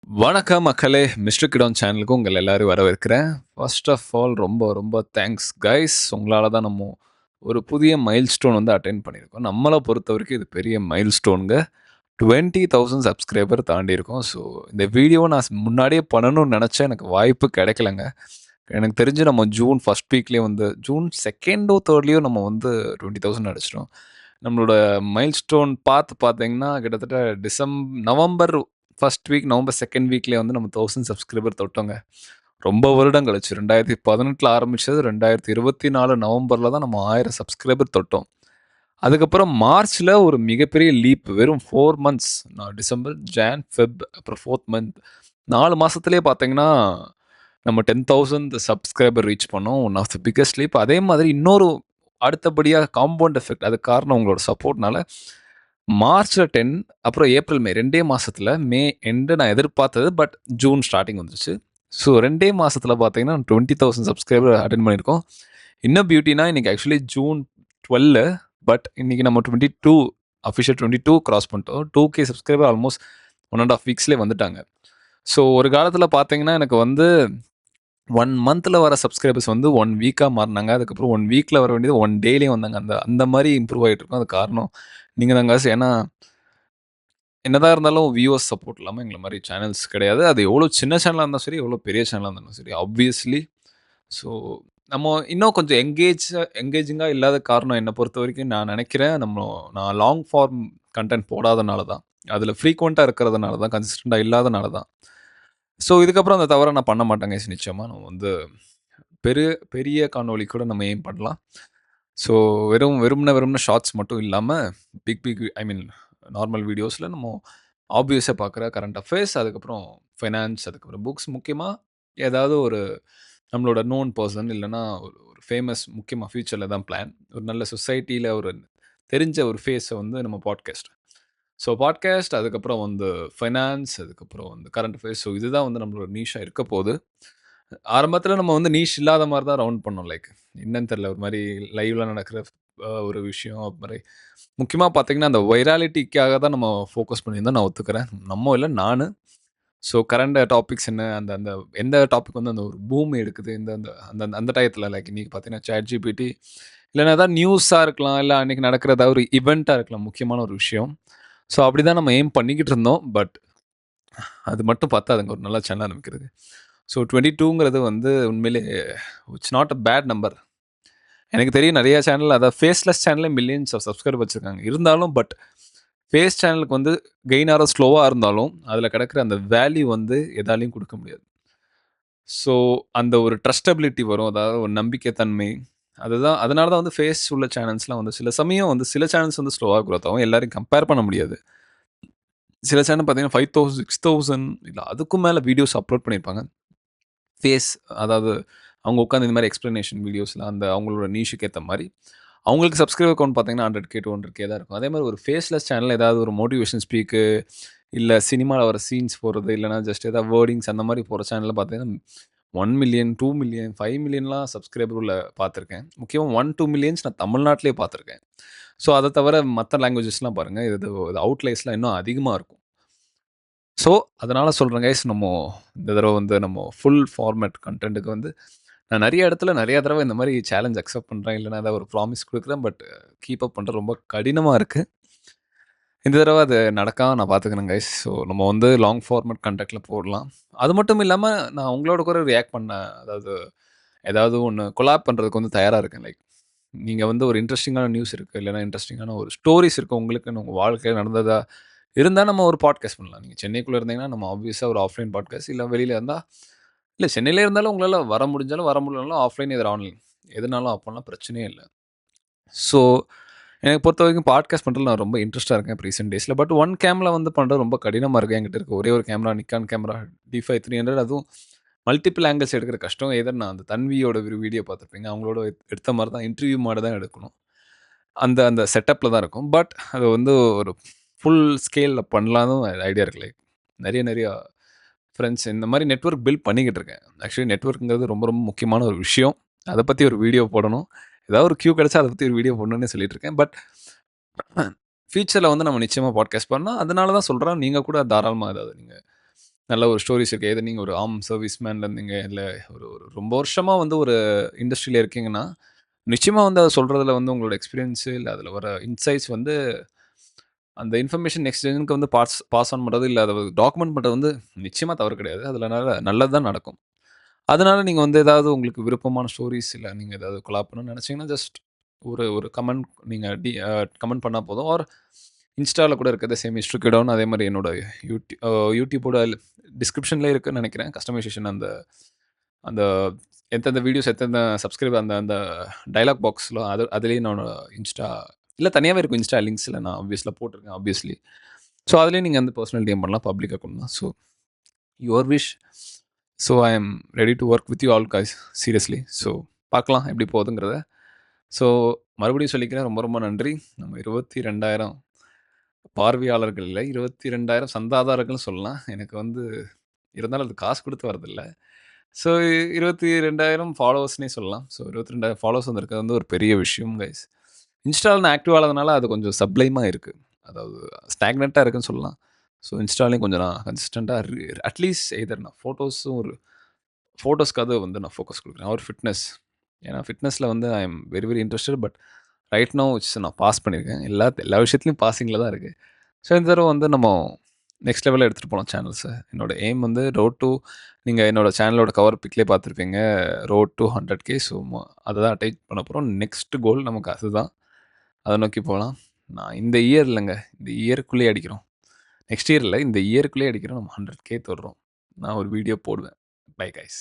வணக்கம் மக்களே! மிஸ்டர் கிடான் சேனலுக்கு உங்கள எல்லாரையும் வரவேற்கிறேன். ஃபர்ஸ்ட் ஆஃப் ஆல் ரொம்ப ரொம்ப தேங்க்ஸ் கைஸ். உங்களால தான் நம்ம ஒரு புதிய மைல்ஸ்டோன் வந்து அட்டெயின் பண்ணியிருக்கோம். நம்மள பொறுத்தவரைக்கும் இது பெரிய மைல்ஸ்டோன்ங்க. 20,000 சப்ஸ்கிரைபர் தாண்டியிருக்கோம். ஸோ இந்த வீடியோவ நான் முன்னாடியே பண்ணணும்னு நெனச்சேன். எனக்கு வாய்ப்பு கெடைக்கலங்க. எனக்கு தெரிஞ்சு நம்ம ஜூன் 1 வீக்லயே வந்து ஜூன் 2ஓ 3லயோ நம்ம வந்து 20,000 அடிச்சிட்டோம். நம்மளோட மைல்ஸ்டோன் பார்த்தீங்கன்னா, கிட்டத்தட்ட நவம்பர் 1 வீக், நவம்பர் 2 வீக்லயே வந்து நம்ம 1000 சப்ஸ்கிரைபர் தொட்டோங்க. ரொம்ப வருடம் கழிச்சு 2018ல ஆரம்பிச்சது 2024 நவம்பர்ல தான் நம்ம 1000 சப்ஸ்கிரைபர் தொட்டோம். அதுக்கப்புறம் மார்ச்ல ஒரு மிகப்பெரிய லீப். வெறும் 4 மந்த்ஸ். டிசம்பர், ஜான், ஃபெப் அப்புறம் 4த் மந்த் 4 மாசத்திலேயே பார்த்தீங்கன்னா, நம்ம 10,000 சப்ஸ்கிரைபர் ரீச் பண்ணோம். One of the biggest leap. அதே மாதிரி இன்னொரு அடுத்தபடியா காம்பவுண்ட் எஃபெக்ட். அதுக்கு காரணம் உங்களோட சப்போர்ட்னால மார்ச்ல 10 அப்புறம் ஏப்ரல், மே 2 மாசத்துல மே எண்ட் நான் எதிர்பார்த்தது. பட் ஜூன் ஸ்டார்ட்டிங் வந்துருச்சு. ஸோ 2 மாசத்துல பார்த்தீங்கன்னா 20,000 சப்ஸ்கிரைபர் அட்டெண்ட் பண்ணியிருக்கோம். என்ன பியூட்டினா இன்னைக்கு ஆக்சுவலி ஜூன் 12 பட் இன்னைக்கு நம்ம 22 அஃபிஷியல் 22 கிராஸ் பண்ணிட்டோம். 2K சப்ஸ்கிரைபர் ஆல்மோஸ்ட் 1 1/2 வீக்ஸ்லயே வந்துட்டாங்க. ஸோ ஒரு காலத்துல பார்த்தீங்கன்னா, எனக்கு வந்து 1 மந்த்ல வர சப்ஸ்கிரைபர்ஸ் வந்து 1 வீக்கா மாறுனாங்க. அதுக்கப்புறம் 1 வீக்ல வர வேண்டியது 1 டேலயே வந்தாங்க. அந்த அந்த மாரி இம்ப்ரூவ் ஆயிட்டு இருக்கோம். அதுக்கு காரணம் நீங்க தான் காய்ஸ். ஏன்னா, என்னதான் இருந்தாலும் வியூவர்ஸ் சப்போர்ட் இல்லாம எங்கள மாரி சேனல்ஸ் கிடையாது. அது எவ்வளோ சின்ன சேனலா இருந்தாலும் சரி, எவ்வளோ பெரிய சேனலா இருந்தாலும் சரி. ஆப்வியஸ்லி ஸோ நம்ம இன்னும் கொஞ்சம் எங்கேஜிங்கா இல்லாத காரணம் என்ன பொறுத்தவரைக்கும் நான் நெனைக்கிறேன், நான் லாங் ஃபார்ம் கன்டென்ட் போடாதனால தான். அதில ஃப்ரீக்வென்ட்டா இருக்கிறதுனால தான், கன்சிஸ்டன்ட்டா இல்லாதனால தான். ஸோ இதுக்கப்புறம் அந்த தவற நான் பண்ண மாட்டேங்க நிச்சயமா. நம்ம வந்து பெரிய பெரிய காணொளி கூட நம்ம எய்ம் பண்ணலாம். ஸோ வெறுமனே ஷார்ட்ஸ் மட்டும் இல்லாம, பிக் ஐ மீன் நார்மல் வீடியோஸ்ல நம்ம ஆப்வியஸா பார்க்குற கரண்ட் அஃபேர்ஸ், அதுக்கப்புறம் ஃபைனான்ஸ், அதுக்கப்புறம் புக்ஸ் முக்கியமா ஏதாவது ஒரு நம்மளோட நோன் பெர்சன் இல்லன்னா ஒரு ஒரு ஃபேமஸ் முக்கியமா ஃபியூச்சர்ல தான் பிளான். ஒரு நல்ல சொசைட்டில ஒரு தெரிஞ்ச ஒரு ஃபேஸ வந்து நம்ம பாட்காஸ்ட். ஸோ பாட்காஸ்ட் அதுக்கப்புறம் வந்து ஃபைனான்ஸ், அதுக்கப்புறம் வந்து கரண்ட் அஃபேர்ஸ். ஸோ இதுதான் வந்து நம்மளோட நீஷா இருக்க போது. ஆரம்பத்தில நம்ம வந்து நீஷ் இல்லாத மாரி தான் ரவுண்ட் பண்ணோம். லைக் என்னன்னு தெரியல. ஒரு மாரி லைவ்ல நடக்கிற ஒரு விஷயம். அது மாரி முக்கியமா பார்த்தீங்கன்னா, அந்த வைராலிட்டிக்காக தான் நம்ம ஃபோக்கஸ் பண்ணியிருந்தோம். நான் ஒத்துக்கிறேன். நம்ம இல்ல நானு. ஸோ கரண்ட் டாபிக்ஸ் என்ன? அந்த அந்த எந்த டாபிக் வந்து அந்த ஒரு பூம் எடுக்குது. இந்த அந்த அந்த அந்த டயத்துல லைக் இன்னைக்கு பார்த்தீங்கன்னா, ChatGPT இல்லன்னா ஏதாவது நியூஸா இருக்கலாம். இல்ல அன்னைக்கு நடக்கிற ஏதாவது ஒரு இவென்ட்டா இருக்கலாம். முக்கியமான ஒரு விஷயம். ஸோ அப்படிதான் நம்ம எய்ம் பண்ணிக்கிட்டு இருந்தோம். பட் அது மட்டும் பத்தாதுங்க ஒரு நல்ல சேனல் ஆரம்பிக்கிறதுக்கு. ஸோ 22ங்கிறது வந்து உண்மையிலே it's not a bad number. எனக்கு தெரியும் நெறைய சேனல் அதான் ஃபேஸ்லெஸ் சேனலே மில்லியன்ஸ் ஆஃப் சப்ஸ்கிரைபர் வச்சிருக்காங்க. இருந்தாலும் பட் ஃபேஸ் சேனலுக்கு வந்து கெயின் ஆற ஸ்லோவா இருந்தாலும், அதில கிடக்கிற அந்த வேல்யூ வந்து எதாலயும் குடுக்க முடியாது. ஸோ அந்த ஒரு ட்ரஸ்டபிலிட்டி வரும். அதாவது ஒரு நம்பிக்கை தன்மை. அதனால தான் வந்து ஃபேஸ் உள்ள சேனல்ஸ்லாம் வந்து சில சமயம் வந்து சில சேனல்ஸ் வந்து ஸ்லோவா குரோத் ஆகும். எல்லாரையும் கம்பேர் பண்ண முடியாது. சில சேனல் பார்த்தீங்கன்னா 5,000, 6,000 இல்ல அதுக்கும் மேல வீடியோஸ் அப்லோட் பண்ணியிருப்பாங்க. ஃபேஸ் அதாவது அவங்க உட்காந்து இந்த மாரி எக்ஸ்ப்ளனேஷன் வீடியோஸ்லாம் அந்த அவங்களோட நீஷுக்கு ஏத்த மாரி. அவங்களுக்கு சப்ஸ்கிரைபர் கவுண்ட் பார்த்தீங்கன்னா 100K, 200K தான் இருக்கும். அதே மாரி ஒரு ஃபேஸ்லெஸ் சேனல்ல ஏதாவது ஒரு மோட்டிவேஷன் ஸ்பீக்கு, இல்ல சினிமால வர சீன்ஸ் போடுறது, இல்லன்னா ஜஸ்ட் ஏதாவது வேர்டிங்ஸ் அந்த மாரி போற சேனல்ல பார்த்தீங்கன்னா 1,000,000, 2,000,000, 5,000,000லாம் சப்ஸ்கிரைபர் உள்ள பார்த்துருக்கேன். முக்கியமா 1, 2 மில்லியன்ஸ் நான் தமிழ்நாட்டிலேயே பார்த்துருக்கேன். ஸோ அத தவிர மத்த லாங்குவேஜஸ்லாம் பாருங்க. இது அவுட்லையர்ஸ்லாம் இன்னும் அதிகமா இருக்கும். ஸோ, அதனால சொல்றேன் கைஸ், இந்த தடவ வந்து நம்ம ஃபுல் ஃபார்மேட் கன்டென்ட்க்கு வந்து நான் நெறைய இடத்துல நெறைய தடவ இந்த மாரி சேலஞ்ச் அக்செப்ட் பண்றேன். இல்லன்னா ஏதாவது ஒரு ப்ராமிஸ் குடுக்குறேன். பட் கீப் அப் பண்றது ரொம்ப கடினமா இருக்கு. இந்த தடவ அது நடக்காம நான் பார்த்துக்கிறேன் கைஸ். ஸோ, நம்ம வந்து லாங் ஃபார்மேட் கன்டென்ட்ல போடலாம். அது மட்டும் இல்லாம நான் உங்களோட கூட ரியாக்ட் பண்ணேன். அதாவது ஏதாவது ஒண்ணு கொலாப் பண்றதுக்கு வந்து தயாரா இருக்கேன். லைக் நீங்க வந்து ஒரு இன்ட்ரஸ்டிங்கான நியூஸ் இருக்கு. இல்லன்னா இன்ட்ரஸ்டிங்கான ஒரு ஸ்டோரீஸ் இருக்கு உங்களுக்குன்னு உங்க வாழ்க்கையில நடந்ததா இருந்தா நம்ம ஒரு பாட்காஸ்ட் பண்ணலாம். நீங்க சென்னைக்குள்ள இருந்தீங்கன்னா, நம்ம ஆப்வியஸா ஒரு ஆஃப்லைன் பாட்காஸ்ட். இல்ல வெளியில இருந்தா இல்ல சென்னையிலே இருந்தாலும் உங்களால வர முடிஞ்சாலும், வர முடியலனாலும் ஆஃப்லைன் எதிர் ஆன்லைன். எதுனாலும் அப்போலாம் பிரச்சனையே இல்ல. ஸோ, எனக்கு பொறுத்தவரைக்கும் பாட்காஸ்ட் பண்றதுல நான் ரொம்ப இன்ட்ரெஸ்ட்டா இருக்கேன் இப்ப ரீசென்ட் டேஸ்ல. பட் ஒன் கேம்ல வந்து பண்றது ரொம்ப கடினமா இருக்கு. என்கிட்ட இருக்க ஒரே ஒரு கேமரா Nikon கேமரா D5300 அதுவும் மல்டிபிள் ஆங்கிள்ஸ் எடுக்கிற கஷ்டம். எதர் நான் அந்த தன்வியோட ஒரு வீடியோ பார்த்துருப்பீங்க. அவங்களோட எடுத்த மாரி தான் இன்டர்வியூ மாரி தான் எடுக்கணும். அந்த அந்த செட்டப்ல தான் இருக்கும். பட் அது வந்து ஒரு ஃபுல் ஸ்கேல்ல பண்ணலான்னு ஐடியா இருக்கு. லைக் நெறைய நெறையா ஃப்ரெண்ட்ஸ் இந்த மாரி நெட்வொர்க் பில்ட் பண்ணிக்கிட்டு இருக்கேன். ஆக்சுவலி நெட்வொர்க்ங்கிறது ரொம்ப ரொம்ப முக்கியமான ஒரு விஷயம். அத பத்தி ஒரு வீடியோ போடணும். ஏதாவது ஒரு கியூ கிடைச்சா அத பத்தி ஒரு வீடியோ போடணும்னே சொல்லிட்டு இருக்கேன். பட் ஃபியூச்சர்ல வந்து நம்ம நிச்சயமா பாட்காஸ்ட் பண்ணலாம். அதனால தான் சொல்றேன். நீங்க கூட தாராளமா ஏதாவது நீங்க நல்ல ஒரு ஸ்டோரீஸ் இருக்கு. எதர் நீங்க ஒரு சர்வீஸ்மேன்ல இருந்தீங்க, இல்ல ஒரு ஒரு ரொம்ப வருஷமா வந்து ஒரு இண்டஸ்ட்ரியில இருக்கீங்கன்னா, நிச்சயமா வந்து அத சொல்றதுல வந்து உங்களோட எக்ஸ்பீரியன்ஸ் இல்ல அதில வர இன்சைட்ஸ் வந்து அந்த இன்ஃபர்மேஷன் நெக்ஸ்ட் ஜெனரேஷனுக்கு வந்து பாஸ் ஆன் பண்றது, இல்ல அத டாக்குமெண்ட் பண்றது வந்து நிச்சயமா தவறு கிடையாது. அதனால நல்லது தான் நடக்கும். அதனால நீங்க வந்து ஏதாவது உங்களுக்கு விருப்பமான ஸ்டோரீஸ் இல்ல நீங்க ஏதாவது கொலாப் பண்ணணும்னு நெனச்சீங்கன்னா, ஜஸ்ட் ஒரு ஒரு கமெண்ட் நீங்க கமெண்ட் பண்ணா போதும். ஆர் இன்ஸ்டால கூட இருக்கு. சேம் மிஸ்டர் கிடான் அதே மாரி என்னோட யூடியூபோட டிஸ்கிரிப்ஷன்லயே இருக்குன்னு நெனைக்கிறேன். கஸ்டமைசேஷன் அந்த அந்த எந்தெந்த வீடியோஸ் எந்தெந்த சப்ஸ்கிரைப் அந்த அந்த டயலாக் பாக்ஸ்ல அதிலேயே என்னோட இன்ஸ்டா இல்ல தனியாவே இருக்கும் இன்ஸ்டா லிங்க்ஸ்ல நான் போட்டிருக்கேன் ஆப்வியஸ்லி. ஸோ அதிலேயே நீங்க வந்து பெர்சனல் டிஎம் பண்ணலாம். பப்ளிக் அக்கவுண்ட் தான். So your wish. So I am ready to work with you all guys seriously. So பார்க்கலாம் எப்படி போகுதுங்கிறத. ஸோ மறுபடியும் சொல்லிக்கிறேன். ரொம்ப ரொம்ப நன்றி. நம்ம 22,000 பார்வையாளர்கள் இல்ல, 22,000 சந்தாதாரர்கள்னு சொல்லலாம். எனக்கு வந்து இருந்தாலும் அது காசு குடுத்து வரதில்ல. ஸோ 22,000 ஃபாலோவர்ஸ்ன்னே சொல்லலாம். ஸோ 22,000 ஃபாலோவர்ஸ் வந்திருக்கிறது வந்து ஒரு பெரிய விஷயம் கைஸ். இன்ஸ்டால நான் ஆக்டிவ் ஆகாதனால அது கொஞ்சம் சப்ளைமா இருக்கு. அதாவது ஸ்டாக்னன்ட்டா இருக்குன்னு சொல்லலாம். ஸோ இன்ஸ்டாலயும் கொஞ்சம் நான் கன்சிஸ்டன்ட்டா அட்லீஸ்ட் எய்தர் நான் ஃபோட்டோஸ்க்காவது வந்து நான் ஃபோக்கஸ் குடுக்குறேன். ஒரு ஃபிட்னஸ். ஏன்னா ஃபிட்னஸ்ல வந்து I am very very interested. But right now நான் பாஸ் பண்ணியிருக்கேன். எல்லா விஷயத்துலயும் பாசிங்ல தான் இருக்கு. ஸோ இந்த தடவ வந்து நம்ம நெக்ஸ்ட் லெவல்ல எடுத்துட்டு போலாம் சேனல்ஸ. என்னோட எய்ம் வந்து ரோட் டூ நீங்க என்னோட சேனலோட கவர் பிக்லயே பார்த்துருப்பீங்க. Road to 100K. ஸோ அததான் அட்டெயின் பண்ண போறோம். நெக்ஸ்ட் கோல் நமக்கு அதுதான். அத நோக்கி போலாம். நான் இந்த இயர் இல்லங்க. இந்த இயர்க்குள்ளயே அடிக்கிறோம். நெக்ஸ்ட் இயர் இல்ல. இந்த இயர்க்குள்ளயே அடிக்கிறோம். நம்ம 100K தொடுறோம். நான் ஒரு வீடியோ போடுவேன். Bye guys.